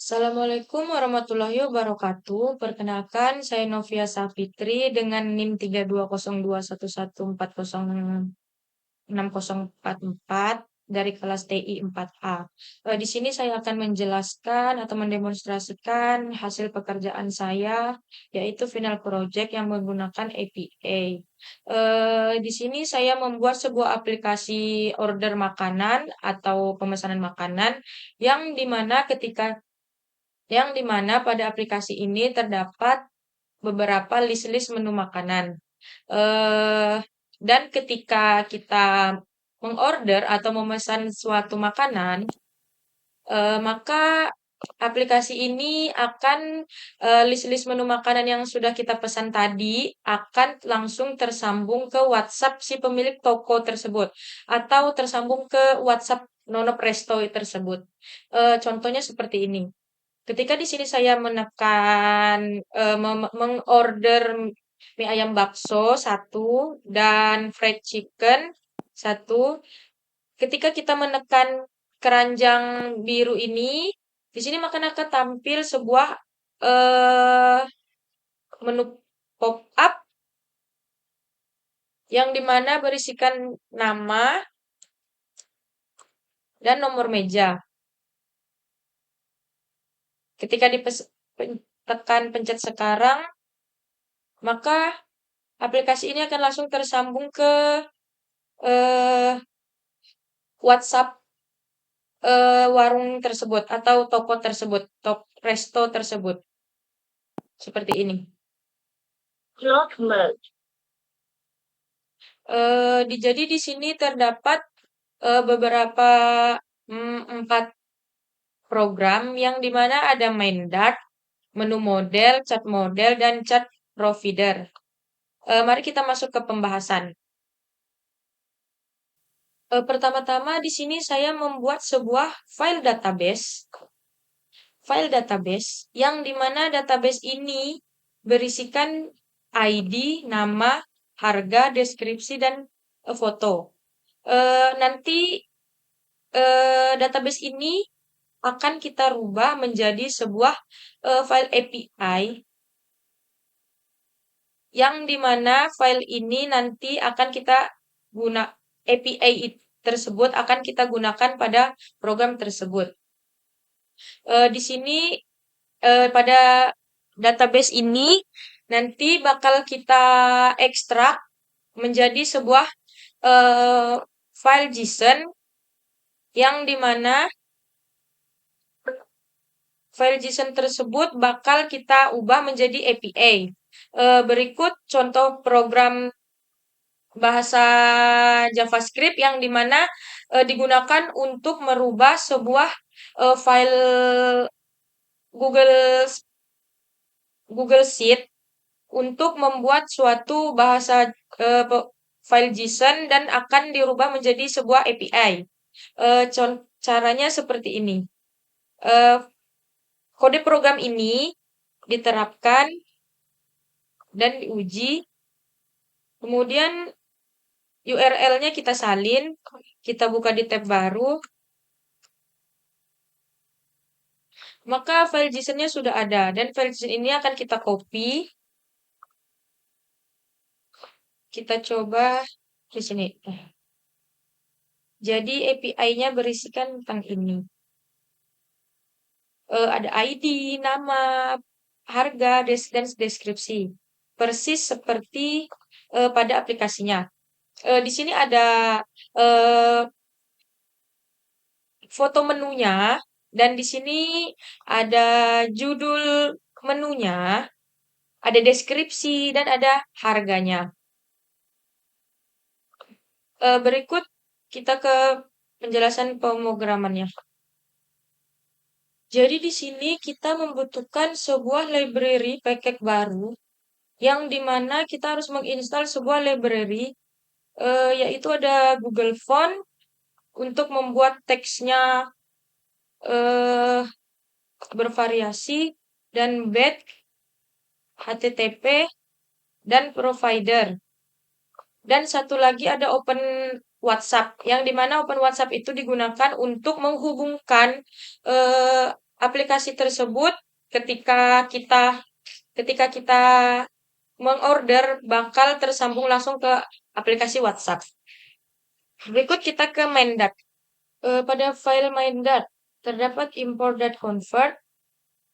Assalamualaikum warahmatullahi wabarakatuh. Perkenalkan, saya Novia Safitri dengan NIM 320211406044 dari kelas TI 4A. Di sini saya akan menjelaskan atau mendemonstrasikan hasil pekerjaan saya, yaitu final project yang menggunakan APA. Di sini saya membuat sebuah aplikasi order makanan atau pemesanan makanan yang dimana pada aplikasi ini terdapat beberapa list-list menu makanan. Eh, dan ketika kita mengorder atau memesan suatu makanan, maka aplikasi ini akan list-list menu makanan yang sudah kita pesan tadi akan langsung tersambung ke WhatsApp si pemilik toko tersebut atau tersambung ke WhatsApp Nonop Resto tersebut. Contohnya seperti ini. Ketika di sini saya menekan mengorder mie ayam bakso satu dan fried chicken satu. Ketika kita menekan keranjang biru ini, di sini akan tampil sebuah eh, menu pop up yang dimana berisikan nama dan nomor meja. Ketika tekan pencet sekarang, maka aplikasi ini akan langsung tersambung ke eh, WhatsApp warung tersebut atau toko tersebut, resto tersebut. Seperti ini. Cloud mode. Jadi di sini terdapat beberapa 4 program yang dimana ada main dart, menu model, chat model, dan chat provider. Mari kita masuk ke pembahasan. Pertama-tama di sini saya membuat sebuah file database yang dimana database ini berisikan ID, nama, harga, deskripsi, dan foto. Nanti database ini akan kita rubah menjadi sebuah file API yang dimana file ini nanti akan kita guna API tersebut akan kita gunakan pada program tersebut. Di sini pada database ini nanti bakal kita ekstrak menjadi sebuah eh, file JSON yang dimana file JSON tersebut bakal kita ubah menjadi API. Berikut contoh program bahasa JavaScript yang dimana digunakan untuk merubah sebuah file Google Google Sheet untuk membuat suatu bahasa file JSON dan akan dirubah menjadi sebuah API. Caranya seperti ini. Kode program ini diterapkan dan diuji. Kemudian URL-nya kita salin, kita buka di tab baru. Maka file JSON-nya sudah ada dan file JSON ini akan kita copy. Kita coba di sini. Jadi API-nya berisikan tentang ini. Ada ID, nama, harga, dan deskripsi. Persis seperti pada aplikasinya. Di sini ada foto menunya dan di sini ada judul menunya, ada deskripsi dan ada harganya. Berikut kita ke penjelasan pemrogramannya. Jadi di sini kita membutuhkan sebuah library package baru yang dimana kita harus menginstal sebuah library yaitu ada Google Font untuk membuat teksnya eh, bervariasi dan BET, HTTP, dan provider. Dan satu lagi ada Open WhatsApp, yang dimana Open WhatsApp itu digunakan untuk menghubungkan aplikasi tersebut ketika kita mengorder bakal tersambung langsung ke aplikasi WhatsApp. Berikut kita ke Mendat. Pada file Mendat terdapat import.convert,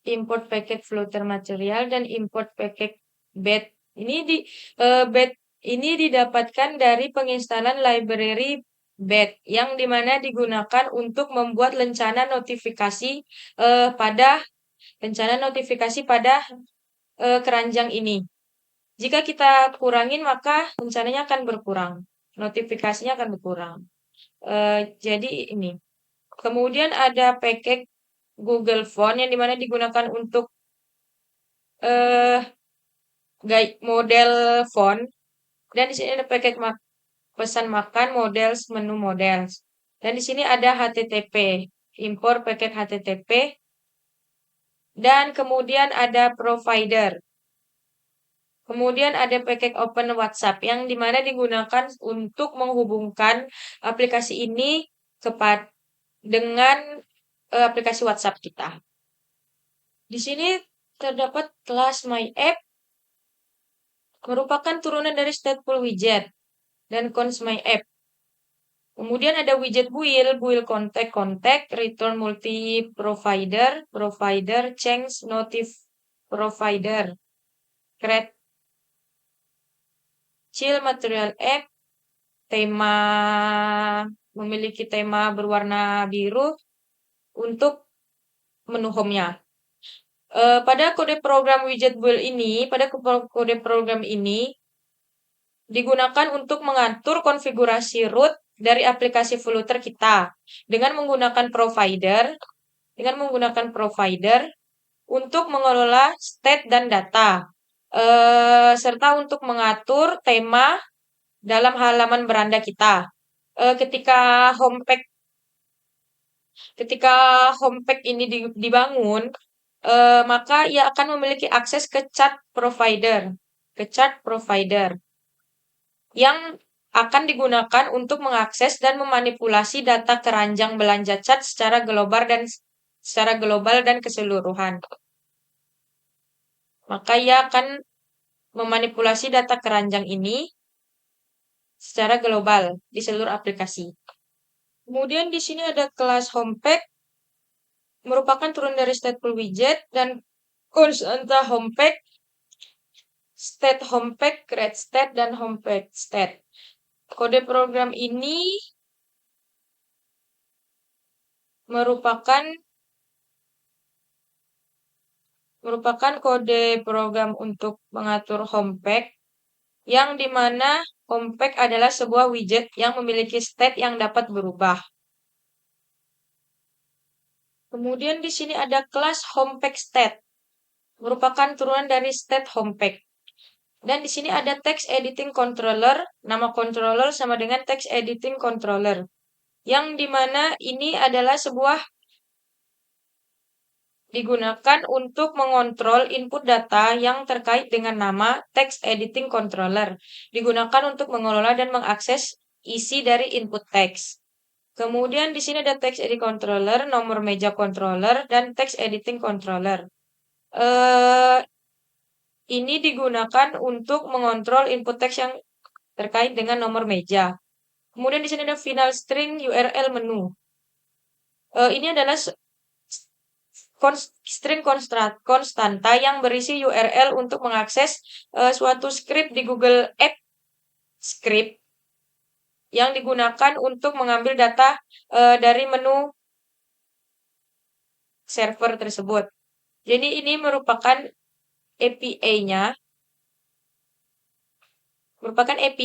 import packet flutter material, dan import packet bat. Bat ini didapatkan dari penginstalan library bat yang dimana digunakan untuk membuat rencana notifikasi pada keranjang ini. Jika kita kurangin maka rencananya akan berkurang, notifikasinya akan berkurang. Jadi ini. Kemudian ada packet Google Font yang dimana digunakan untuk model font, dan di sini ada packet pesan makan models menu models, dan di sini ada HTTP, import packet HTTP, dan kemudian ada provider. Kemudian ada packet open WhatsApp yang dimana digunakan untuk menghubungkan aplikasi ini dengan aplikasi WhatsApp kita. Di sini terdapat kelas My App, merupakan turunan dari stateful widget dan cons My App. Kemudian ada widget build contact, return multi provider, change notif provider, create chill material app, memiliki tema berwarna biru untuk menu home-nya. Pada kode program widget build ini, digunakan untuk mengatur konfigurasi root dari aplikasi Flutter kita dengan menggunakan provider untuk mengelola state dan data, serta untuk mengatur tema dalam halaman beranda kita. Ketika homepage ini dibangun, maka ia akan memiliki akses ke chat provider yang akan digunakan untuk mengakses dan memanipulasi data keranjang belanja chat secara global dan keseluruhan. Maka ia akan memanipulasi data keranjang ini secara global di seluruh aplikasi. Kemudian di sini ada kelas homepage, merupakan turun dari stateful widget dan konstanta homepage, state homepage, create state, dan homepage state. Kode program ini merupakan kode program untuk mengatur homepage, yang dimana homepage adalah sebuah widget yang memiliki state yang dapat berubah. Kemudian di sini ada kelas homepage state, merupakan turunan dari state homepage. Dan di sini ada text editing controller, nama controller sama dengan text editing controller, yang dimana ini adalah sebuah digunakan untuk mengontrol input data yang terkait dengan nama text editing controller, digunakan untuk mengelola dan mengakses isi dari input teks. Kemudian di sini ada text editing controller, nomor meja controller, dan text editing controller. Ini digunakan untuk mengontrol input teks yang terkait dengan nomor meja. Kemudian di sini ada final string URL menu. Ini adalah string konstanta yang berisi URL untuk mengakses suatu script di Google Apps Script yang digunakan untuk mengambil data dari menu server tersebut. Jadi ini merupakan API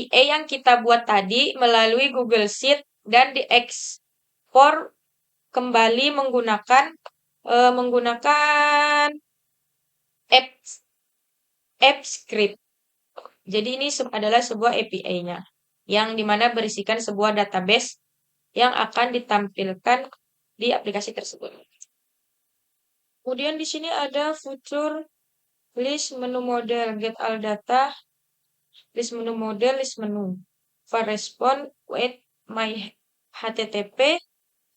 yang kita buat tadi melalui Google Sheet dan diekspor kembali menggunakan Apps Script. Jadi ini adalah sebuah API-nya yang dimana berisikan sebuah database yang akan ditampilkan di aplikasi tersebut. Kemudian di sini ada fitur list menu model, get all data, list menu model, list menu, file response, wait my HTTP,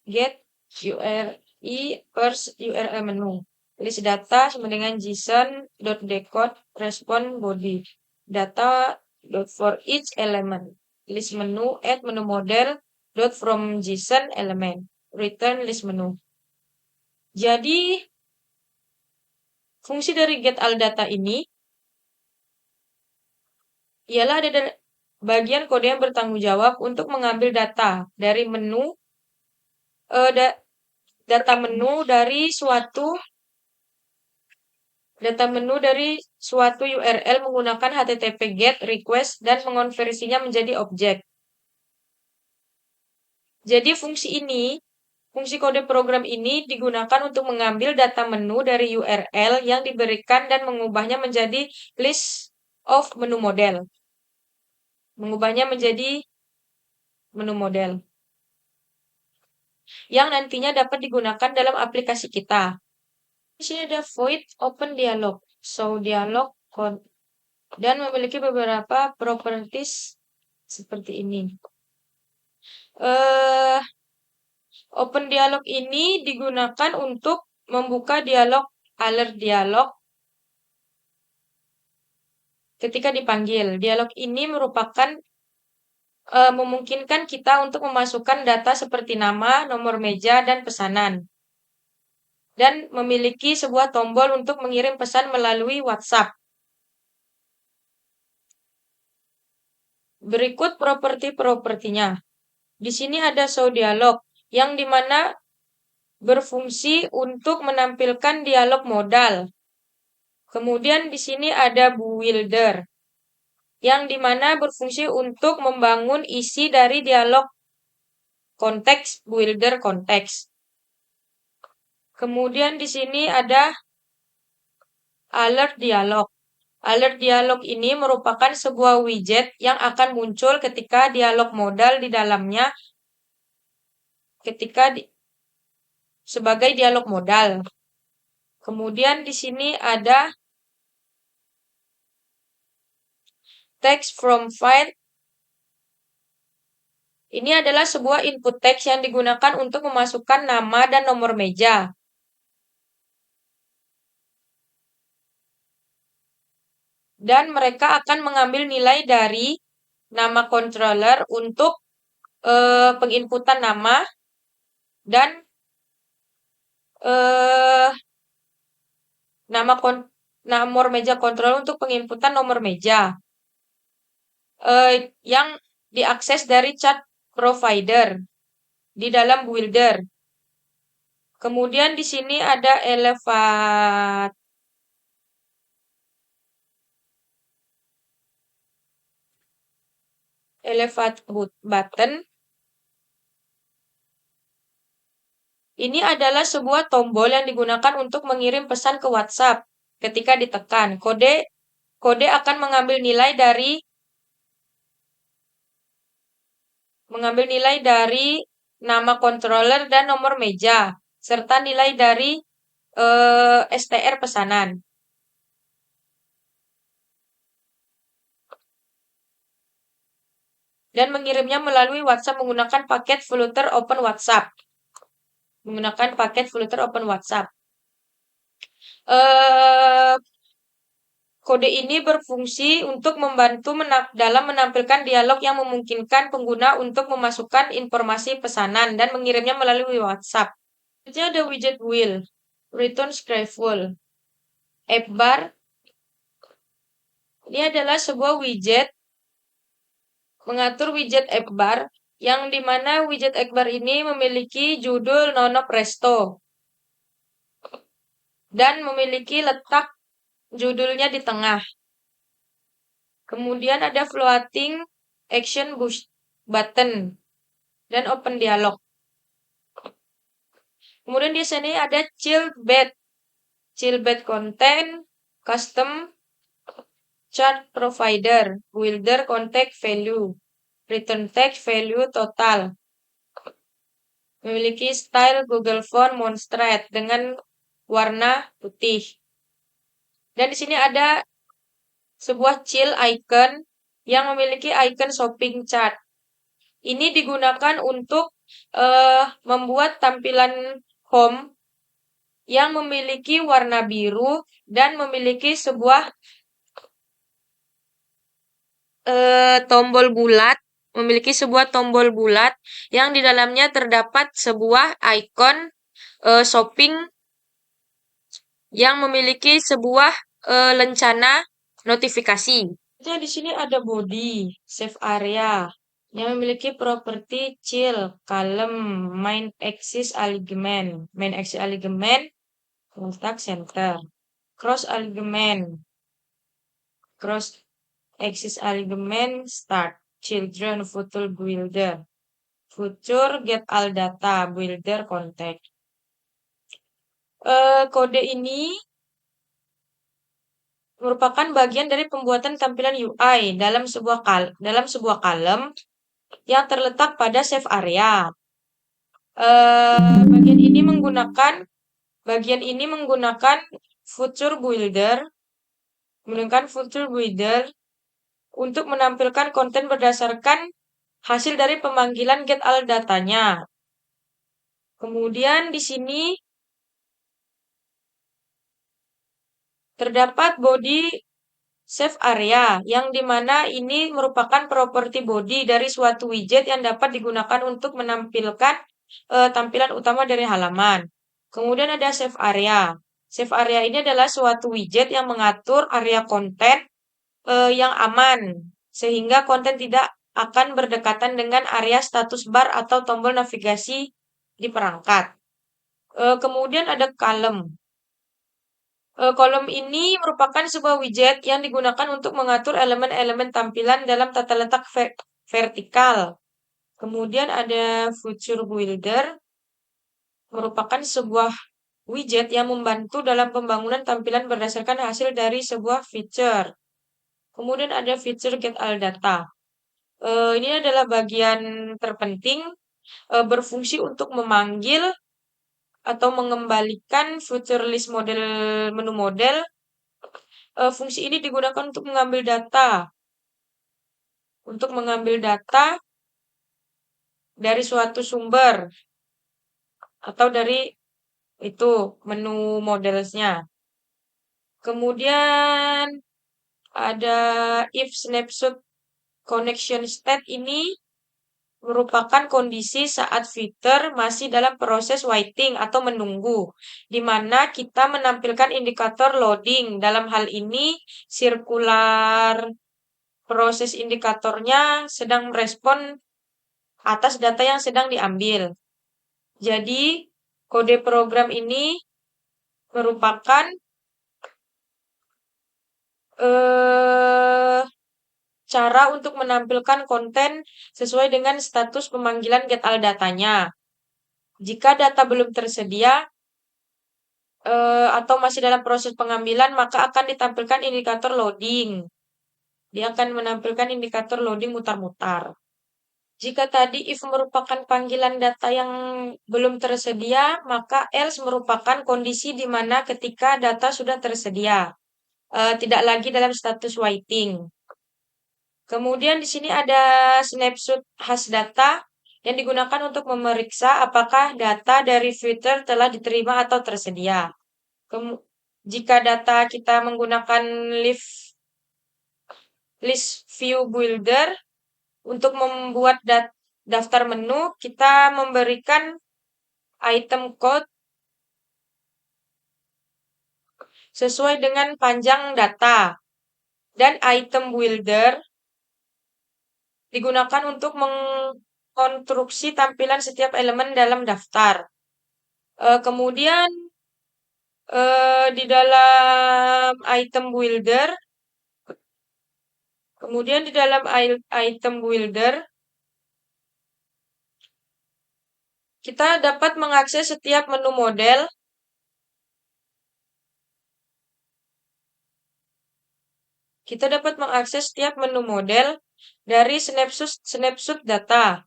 get first URL menu. List data sama dengan JSON.decode respond body. Data for each element. List menu add menu model from JSON element. Return list menu. Jadi fungsi dari get all data ini ialah ada bagian kode yang bertanggung jawab untuk mengambil data dari menu data menu dari suatu URL menggunakan HTTP GET request dan mengonversinya menjadi objek. Jadi fungsi kode program ini digunakan untuk mengambil data menu dari URL yang diberikan dan mengubahnya menjadi list of menu model. Mengubahnya menjadi menu model yang nantinya dapat digunakan dalam aplikasi kita. Di sini ada void open dialog, show dialog dan memiliki beberapa properties seperti ini. Open dialog ini digunakan untuk membuka dialog alert dialog ketika dipanggil. Dialog ini merupakan memungkinkan kita untuk memasukkan data seperti nama, nomor meja, dan pesanan. Dan memiliki sebuah tombol untuk mengirim pesan melalui WhatsApp. Berikut properti-propertinya. Di sini ada show dialog, yang dimana berfungsi untuk menampilkan dialog modal. Kemudian di sini ada builder, yang dimana berfungsi untuk membangun isi dari dialog konteks, builder konteks. Kemudian di sini ada alert dialog. Alert dialog ini merupakan sebuah widget yang akan muncul ketika dialog modal di dalamnya sebagai dialog modal. Kemudian di sini ada text from file. Ini adalah sebuah input teks yang digunakan untuk memasukkan nama dan nomor meja. Dan mereka akan mengambil nilai dari nama controller untuk penginputan nama dan nomor meja controller untuk penginputan nomor meja yang diakses dari chat provider di dalam builder. Kemudian di sini ada elevate button. Ini adalah sebuah tombol yang digunakan untuk mengirim pesan ke WhatsApp. Ketika ditekan, kode akan mengambil nilai dari nama controller dan nomor meja, serta nilai dari STR pesanan. Dan mengirimnya melalui WhatsApp menggunakan paket Flutter Open WhatsApp. Kode ini berfungsi untuk membantu dalam menampilkan dialog yang memungkinkan pengguna untuk memasukkan informasi pesanan dan mengirimnya melalui WhatsApp. Selanjutnya ada widget wheel, return scroll, app bar. Ini adalah sebuah widget mengatur widget app bar, yang dimana widget app bar ini memiliki judul Nono Presto dan memiliki letak judulnya di tengah. Kemudian ada floating action button dan open dialog. Kemudian di sini ada chill bed content, custom chart provider, builder contact value, return text value total. Memiliki style Google Font Monstrate dengan warna putih. Dan di sini ada sebuah chill icon yang memiliki icon shopping chart. Ini digunakan untuk membuat tampilan home yang memiliki warna biru dan memiliki sebuah tombol bulat, tombol bulat yang di dalamnya terdapat sebuah ikon shopping yang memiliki sebuah lencana notifikasi. Jadi di sini ada body, save area, yang memiliki properti chill, kalem, main axis alignment, letak center, cross axis alignment, start, children, future get all data, builder contact. Kode ini merupakan bagian dari pembuatan tampilan UI dalam sebuah kalem yang terletak pada save area. Bagian ini menggunakan Future Builder untuk menampilkan konten berdasarkan hasil dari pemanggilan get all datanya. Kemudian di sini terdapat body save area, yang dimana ini merupakan properti body dari suatu widget yang dapat digunakan untuk menampilkan tampilan utama dari halaman. Kemudian ada save area. Save area ini adalah suatu widget yang mengatur area konten yang aman, sehingga konten tidak akan berdekatan dengan area status bar atau tombol navigasi di perangkat. Kemudian ada column. Kolom ini merupakan sebuah widget yang digunakan untuk mengatur elemen-elemen tampilan dalam tata letak vertikal. Kemudian ada Future Builder, merupakan sebuah widget yang membantu dalam pembangunan tampilan berdasarkan hasil dari sebuah feature. Kemudian ada Feature Get All Data. Ini adalah bagian terpenting, berfungsi untuk memanggil atau mengembalikan future list menu model. Fungsi ini digunakan untuk mengambil data dari suatu sumber atau dari itu menu modelsnya. Kemudian ada if snapshot connection state, ini merupakan kondisi saat fitur masih dalam proses waiting atau menunggu, di mana kita menampilkan indikator loading. Dalam hal ini, sirkular proses indikatornya sedang merespon atas data yang sedang diambil. Jadi, kode program ini merupakan cara untuk menampilkan konten sesuai dengan status pemanggilan get all datanya. Jika data belum tersedia atau masih dalam proses pengambilan, maka akan ditampilkan indikator loading. Dia akan menampilkan indikator loading mutar-mutar. Jika tadi if merupakan panggilan data yang belum tersedia, maka else merupakan kondisi di mana ketika data sudah tersedia, tidak lagi dalam status waiting. Kemudian di sini ada snapshot hash data yang digunakan untuk memeriksa apakah data dari filter telah diterima atau tersedia. Jika data kita menggunakan list view builder untuk membuat daftar menu, kita memberikan item code sesuai dengan panjang data. Dan item builder digunakan untuk mengkonstruksi tampilan setiap elemen dalam daftar. Kemudian di dalam item builder, kita dapat mengakses setiap menu model. Kita dapat mengakses setiap menu model dari snapshot data.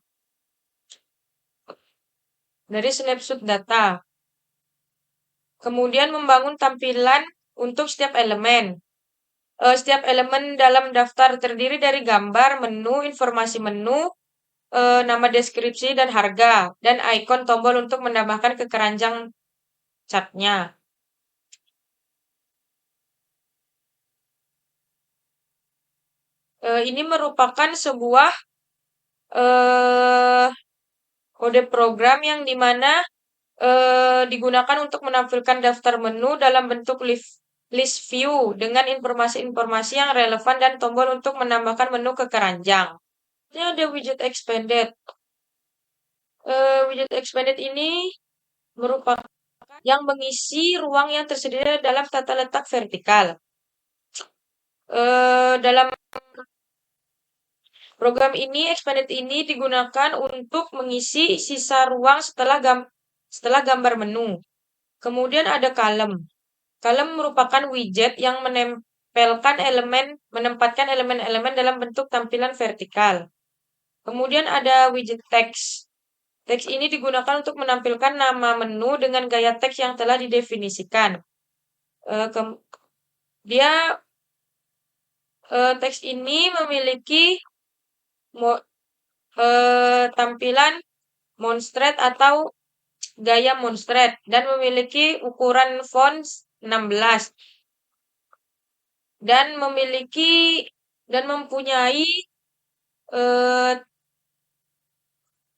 Kemudian membangun tampilan untuk setiap elemen. Setiap elemen dalam daftar terdiri dari gambar, menu, informasi menu, nama deskripsi dan harga, dan ikon tombol untuk menambahkan ke keranjang chartnya. Ini merupakan sebuah eh, kode program yang dimana digunakan untuk menampilkan daftar menu dalam bentuk list view dengan informasi-informasi yang relevan dan tombol untuk menambahkan menu ke keranjang. Ini ada widget expanded. Widget expanded ini merupakan yang mengisi ruang yang tersedia dalam tata letak vertikal. Dalam program ini, expanded ini digunakan untuk mengisi sisa ruang setelah gambar menu. Kemudian ada column. Column merupakan widget yang menempatkan elemen-elemen dalam bentuk tampilan vertikal. Kemudian ada widget text. Teks ini digunakan untuk menampilkan nama menu dengan gaya teks yang telah didefinisikan. Teks ini memiliki tampilan monstrate atau gaya monstrate dan memiliki ukuran font 16 dan mempunyai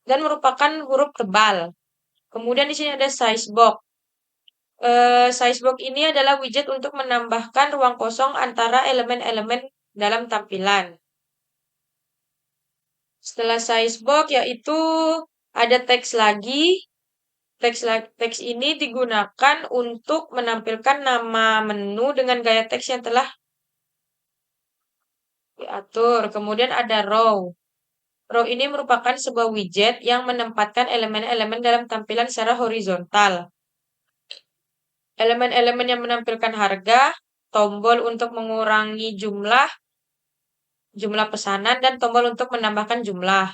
dan merupakan huruf tebal. Kemudian di sini ada size box. Size box ini adalah widget untuk menambahkan ruang kosong antara elemen-elemen dalam tampilan. Setelah size box yaitu ada teks lagi. Teks ini digunakan untuk menampilkan nama menu dengan gaya teks yang telah diatur. Kemudian ada row. Row ini merupakan sebuah widget yang menempatkan elemen-elemen dalam tampilan secara horizontal. Elemen-elemen yang menampilkan harga, tombol untuk mengurangi jumlah pesanan, dan tombol untuk menambahkan jumlah.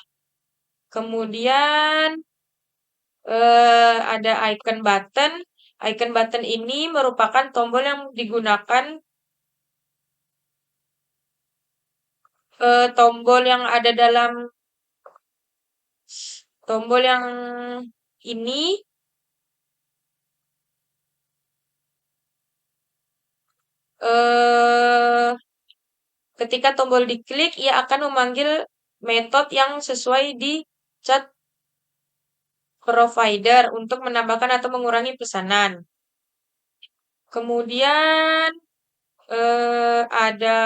Kemudian ada icon button. Icon button ini merupakan tombol yang digunakan tombol yang ada dalam tombol yang ini ketika tombol diklik ia akan memanggil metode yang sesuai di chat provider untuk menambahkan atau mengurangi pesanan. Kemudian ada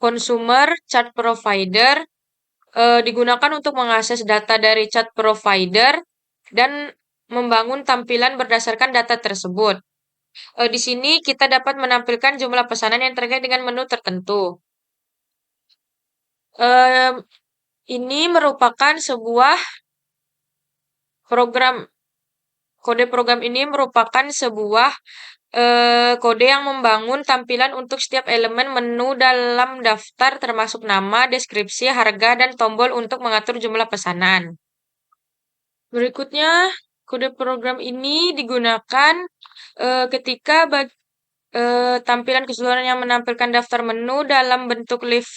consumer chat provider digunakan untuk mengakses data dari chat provider dan membangun tampilan berdasarkan data tersebut. Di sini kita dapat menampilkan jumlah pesanan yang terkait dengan menu tertentu. Ini merupakan sebuah program. Kode program ini merupakan sebuah kode yang membangun tampilan untuk setiap elemen menu dalam daftar termasuk nama, deskripsi, harga, dan tombol untuk mengatur jumlah pesanan. Berikutnya, kode program ini digunakan ketika tampilan keseluruhan yang menampilkan daftar menu dalam bentuk live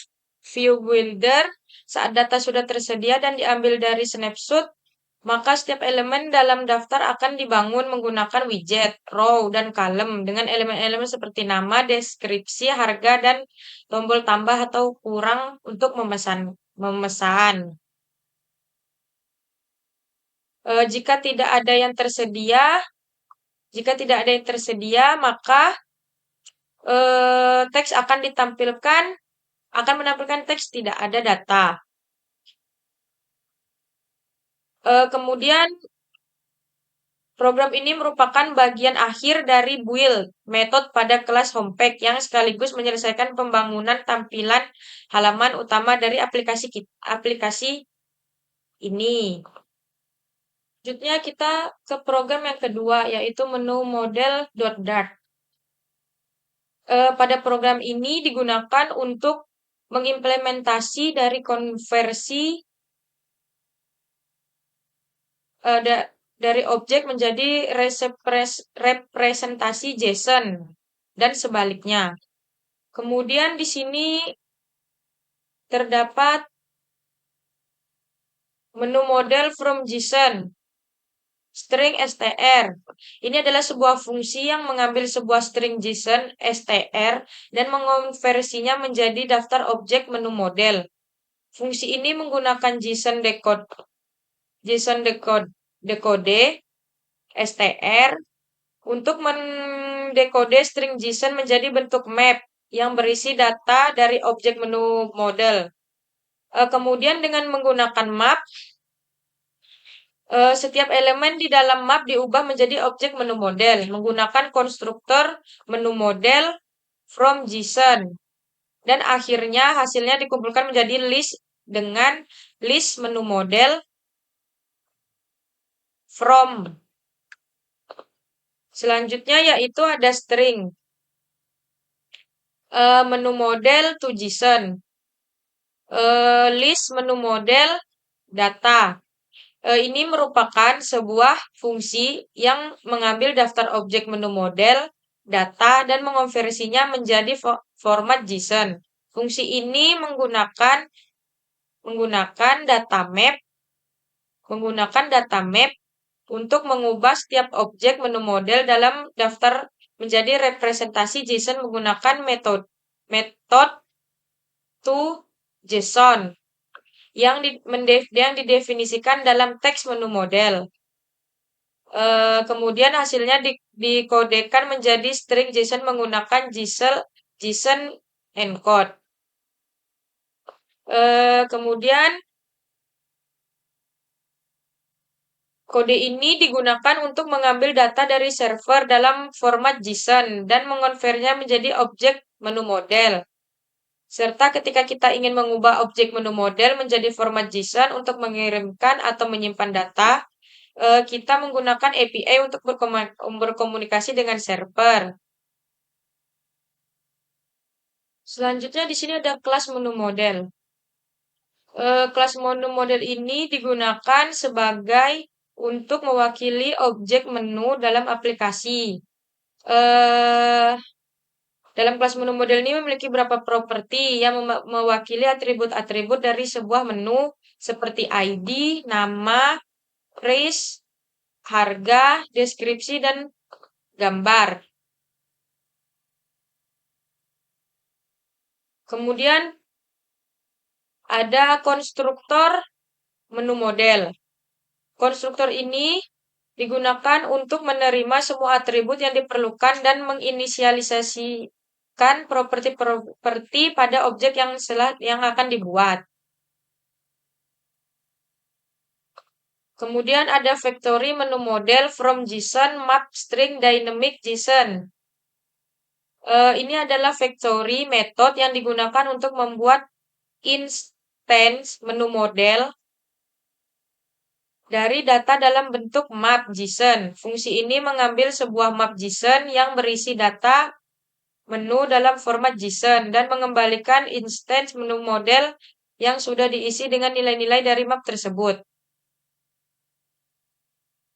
view builder saat data sudah tersedia dan diambil dari snapshot, maka setiap elemen dalam daftar akan dibangun menggunakan widget, row, dan column dengan elemen-elemen seperti nama, deskripsi, harga, dan tombol tambah atau kurang untuk memesan. Jika tidak ada yang tersedia, maka teks akan menampilkan teks tidak ada data. Kemudian program ini merupakan bagian akhir dari build method pada kelas Homepage yang sekaligus menyelesaikan pembangunan tampilan halaman utama dari aplikasi ini. Selanjutnya kita ke program yang kedua yaitu menu model.dart. Pada program ini digunakan untuk mengimplementasi dari konversi dari objek menjadi representasi JSON dan sebaliknya. Kemudian di sini terdapat menu model from JSON. String str. Ini adalah sebuah fungsi yang mengambil sebuah string JSON str dan mengonversinya menjadi daftar objek menu model. Fungsi ini menggunakan JSON decode str untuk mendekode string JSON menjadi bentuk map yang berisi data dari objek menu model. Kemudian dengan menggunakan map, setiap elemen di dalam map diubah menjadi objek menu model menggunakan konstruktor menu model from JSON. Dan akhirnya hasilnya dikumpulkan menjadi list dengan list menu model from. Selanjutnya yaitu ada string menu model to JSON, list menu model data. Ini merupakan sebuah fungsi yang mengambil daftar objek menu model data dan mengonversinya menjadi format JSON. Fungsi ini menggunakan data map untuk mengubah setiap objek menu model dalam daftar menjadi representasi JSON menggunakan metode to JSON yang didefinisikan dalam teks menu model. Kemudian hasilnya dikodekan menjadi string JSON menggunakan JSON encode. Kemudian kode ini digunakan untuk mengambil data dari server dalam format JSON dan mengonversinya menjadi objek menu model. Serta ketika kita ingin mengubah objek menu model menjadi format JSON untuk mengirimkan atau menyimpan data, kita menggunakan API untuk berkomunikasi dengan server. Selanjutnya di sini ada kelas menu model. Kelas menu model ini digunakan sebagai untuk mewakili objek menu dalam aplikasi. Dalam kelas menu model ini memiliki beberapa properti yang mewakili atribut-atribut dari sebuah menu seperti ID, nama, price, harga, deskripsi, dan gambar. Kemudian ada konstruktor menu model. Konstruktor ini digunakan untuk menerima semua atribut yang diperlukan dan menginisialisasikan properti-properti pada objek yang akan dibuat. Kemudian ada factory menu model from JSON map string dynamic JSON. Ini adalah factory method yang digunakan untuk membuat instance menu model dari data dalam bentuk map JSON. Fungsi ini mengambil sebuah map JSON yang berisi data menu dalam format JSON dan mengembalikan instance menu model yang sudah diisi dengan nilai-nilai dari map tersebut.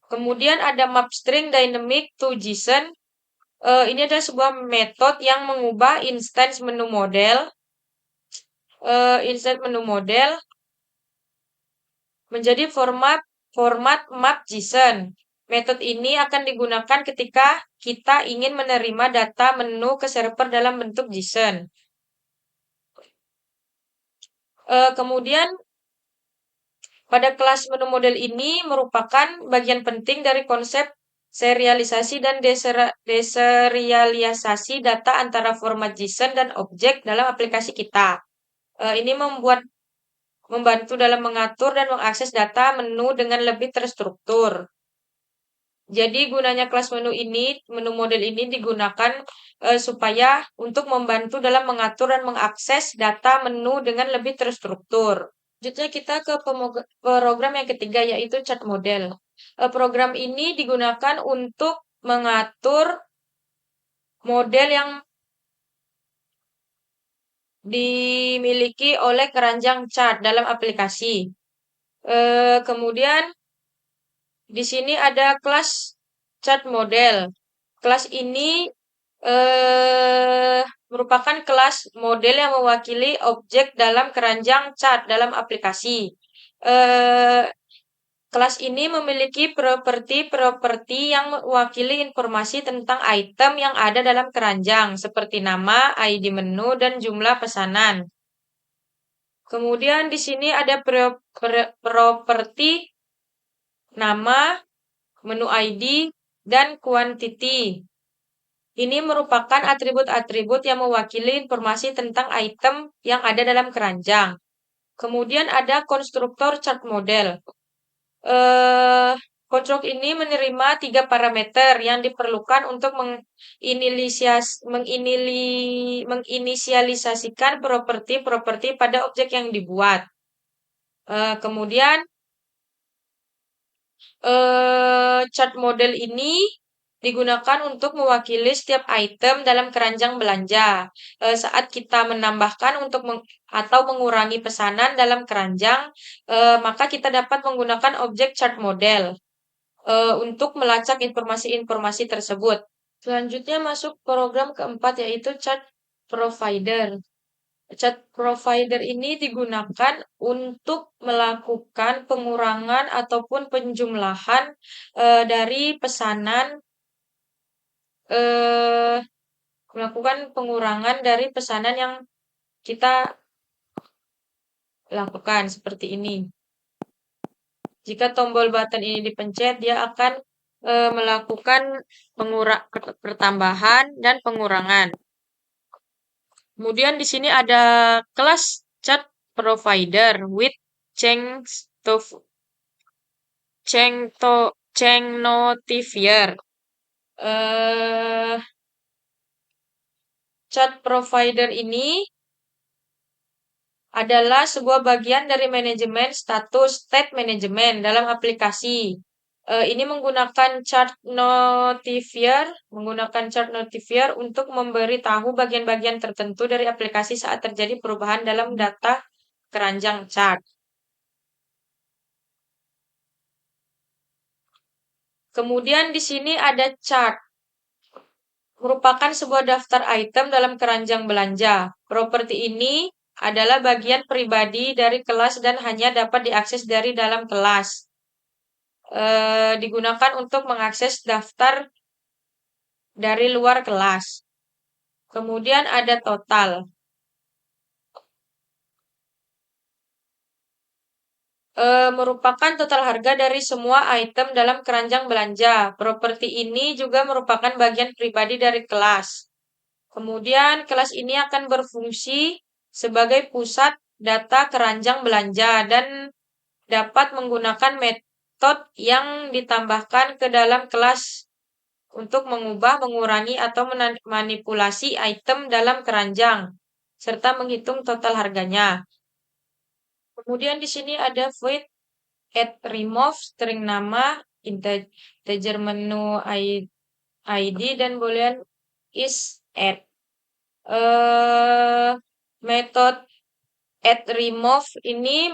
Kemudian ada map string dynamic to JSON. Ini adalah sebuah metode yang mengubah instance menu model menjadi format map JSON. Metode ini akan digunakan ketika kita ingin menerima data menu ke server dalam bentuk JSON. Kemudian pada kelas menu model ini merupakan bagian penting dari konsep serialisasi dan deserialisasi data antara format JSON dan objek dalam aplikasi kita. Ini membantu dalam mengatur dan mengakses data menu dengan lebih terstruktur. Jadi gunanya kelas menu model ini digunakan supaya untuk membantu dalam mengatur dan mengakses data menu dengan lebih terstruktur. Selanjutnya kita ke program yang ketiga yaitu chart model. Program ini digunakan untuk mengatur model yang dimiliki oleh keranjang chart dalam aplikasi. Kemudian di sini ada kelas chart model. Kelas ini merupakan kelas model yang mewakili objek dalam keranjang chart dalam aplikasi. Kelas ini memiliki properti-properti yang mewakili informasi tentang item yang ada dalam keranjang, seperti nama, ID menu, dan jumlah pesanan. Kemudian di sini ada properti nama, menu ID, dan quantity. Ini merupakan atribut-atribut yang mewakili informasi tentang item yang ada dalam keranjang. Kemudian ada konstruktor chart model. eh Konstruk ini menerima 3 parameter yang diperlukan untuk menginisialisasikan properti-properti pada objek yang dibuat. Kemudian chart model ini digunakan untuk mewakili setiap item dalam keranjang belanja. Saat kita menambahkan atau mengurangi pesanan dalam keranjang, maka kita dapat menggunakan objek chart model untuk melacak informasi-informasi tersebut. Selanjutnya masuk program keempat yaitu chart provider. Chart provider ini digunakan untuk melakukan pengurangan ataupun penjumlahan dari pesanan, eh, melakukan pengurangan dari pesanan yang kita lakukan seperti ini. Jika tombol button ini dipencet, dia akan melakukan pertambahan dan pengurangan. Kemudian di sini ada kelas chart provider with change notifier. Chart provider ini adalah sebuah bagian dari manajemen status state management dalam aplikasi. Ini menggunakan chart notifier untuk memberitahu bagian-bagian tertentu dari aplikasi saat terjadi perubahan dalam data keranjang chart. Kemudian di sini ada chart, merupakan sebuah daftar item dalam keranjang belanja. Properti ini adalah bagian pribadi dari kelas dan hanya dapat diakses dari dalam kelas. Digunakan untuk mengakses daftar dari luar kelas. Kemudian ada total. Merupakan total harga dari semua item dalam keranjang belanja. Properti ini juga merupakan bagian pribadi dari kelas. Kemudian kelas ini akan berfungsi sebagai pusat data keranjang belanja dan dapat menggunakan metode yang ditambahkan ke dalam kelas untuk mengubah, mengurangi, atau manipulasi item dalam keranjang, serta menghitung total harganya. Kemudian di sini ada void add remove string nama, integer menu ID, dan boolean is add. Metode add remove ini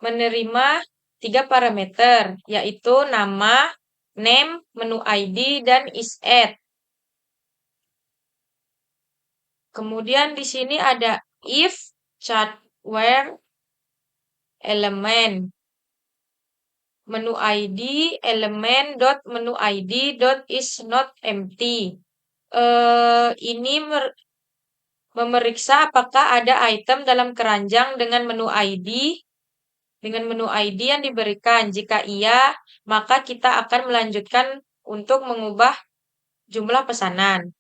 menerima 3 parameter, yaitu nama, name, menu ID, dan is add. Kemudian di sini ada if chart where element menu ID element dot menu ID dot is not empty. Ini memeriksa apakah ada item dalam keranjang dengan menu ID yang diberikan. Jika iya, maka kita akan melanjutkan untuk mengubah jumlah pesanan.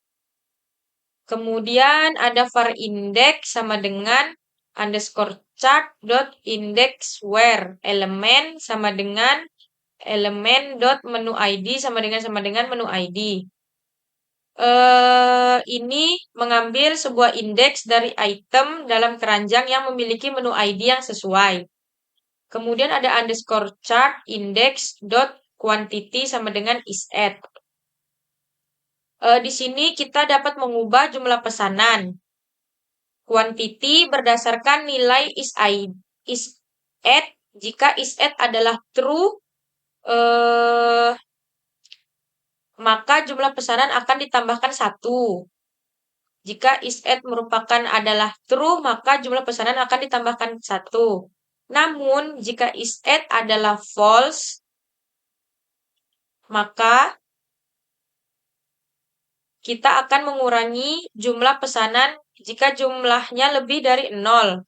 Kemudian ada var index sama dengan underscore chart dot index where element sama dengan element dot menu ID sama dengan menu ID. Ini mengambil sebuah indeks dari item dalam keranjang yang memiliki menu ID yang sesuai. Kemudian ada underscore chart index dot quantity sama dengan is add. Di sini kita dapat mengubah jumlah pesanan. Quantity berdasarkan nilai is add. Jika is add adalah true, maka jumlah pesanan akan ditambahkan 1. Jika is add adalah true, maka jumlah pesanan akan ditambahkan 1. Namun, jika is at adalah false, maka kita akan mengurangi jumlah pesanan jika jumlahnya lebih dari 0.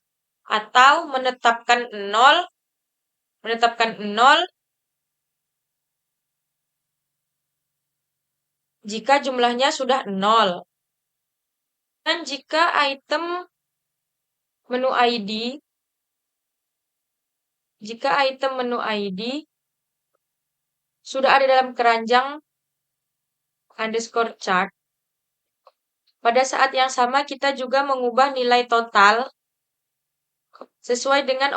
Atau menetapkan 0 jika jumlahnya sudah 0. Dan jika item menu ID, sudah ada dalam keranjang underscore chart, pada saat yang sama kita juga mengubah nilai total sesuai dengan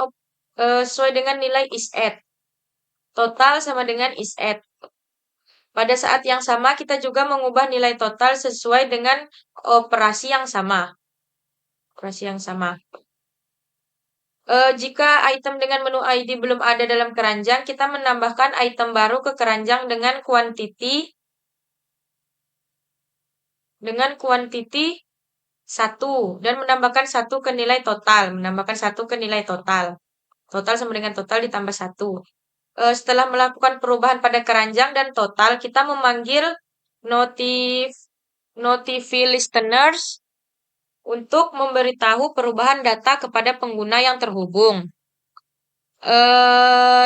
nilai is at. Total sama dengan is at. Pada saat yang sama kita juga mengubah nilai total sesuai dengan operasi yang sama. Jika item dengan menu ID belum ada dalam keranjang, kita menambahkan item baru ke keranjang dengan kuantiti 1 dan menambahkan 1 ke nilai total. Total sama dengan total ditambah 1. Setelah melakukan perubahan pada keranjang dan total, kita memanggil notify listeners untuk memberitahu perubahan data kepada pengguna yang terhubung.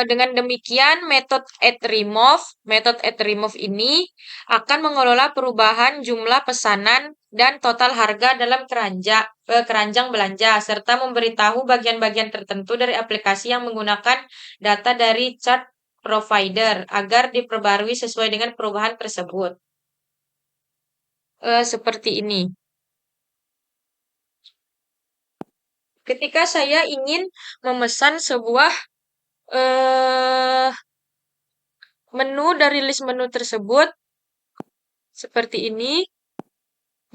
Dengan demikian, metode add_remove ini akan mengelola perubahan jumlah pesanan dan total harga dalam keranjang belanja, serta memberitahu bagian-bagian tertentu dari aplikasi yang menggunakan data dari chart provider agar diperbarui sesuai dengan perubahan tersebut. Seperti ini. Ketika saya ingin memesan sebuah menu dari list menu tersebut, seperti ini.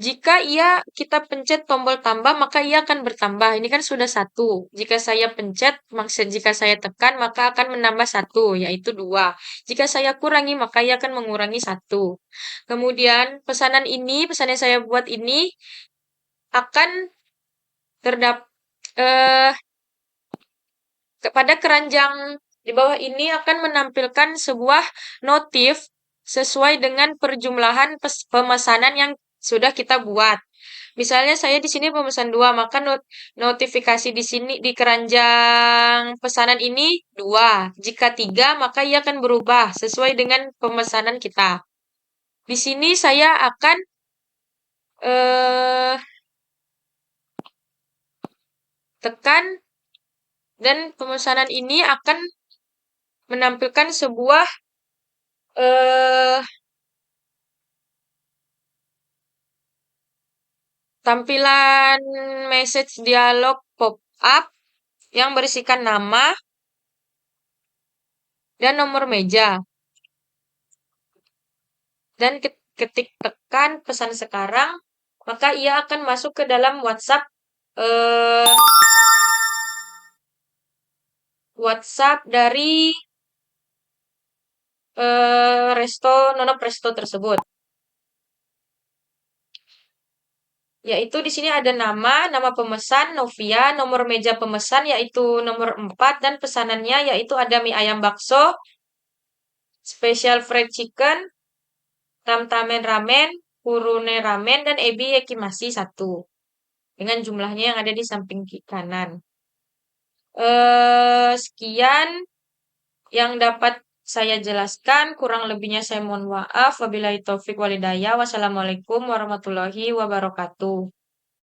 Jika kita pencet tombol tambah, maka ia akan bertambah. Ini kan sudah 1. Jika saya pencet, jika saya tekan, maka akan menambah 1, yaitu 2. Jika saya kurangi, maka ia akan mengurangi 1. Kemudian, pesanan yang saya buat ini akan pada keranjang di bawah ini akan menampilkan sebuah notif sesuai dengan perjumlahan pemesanan yang sudah kita buat. Misalnya saya di sini pemesan 2, maka notifikasi di sini di keranjang pesanan ini 2. Jika 3, maka ia akan berubah sesuai dengan pemesanan kita. Di sini saya akan tekan dan pemesanan ini akan menampilkan sebuah tampilan message dialog pop-up yang berisikan nama dan nomor meja. Dan ketik tekan pesan sekarang, maka ia akan masuk ke dalam WhatsApp dari Nono Presto tersebut. Yaitu di sini ada nama pemesan Novia, nomor meja pemesan yaitu nomor 4 dan pesanannya yaitu ada mie ayam bakso, special fried chicken, tamtamen ramen, purune ramen dan ebi yakimashi 1. Dengan jumlahnya yang ada di samping kanan. Sekian yang dapat saya jelaskan, kurang lebihnya saya mohon maaf. Wabillahi taufik walhidayah. Wassalamualaikum warahmatullahi wabarakatuh.